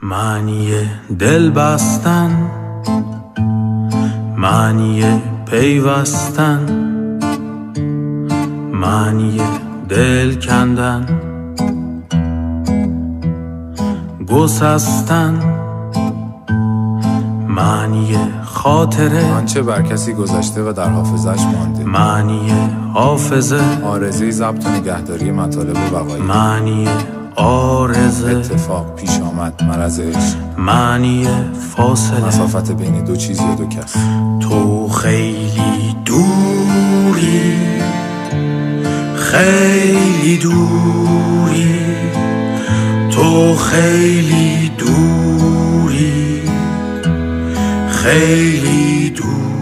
معنی دل بستن، معنی پیوستن، معنی دل کندن، گسستن، معنی خاطره، آنچه بر کسی گذشته و در حافظش مانده، معنی حافظه، آرزوی ضبط و نگهداری مطالب بقایی، معنی آرزه، اتفاق پیش آمد، مرض عشق، معنی فاصله، مسافت بین دو چیز یا دو کس. تو خیلی دوری، خیلی دوری، تو خیلی دوری، خیلی دوری.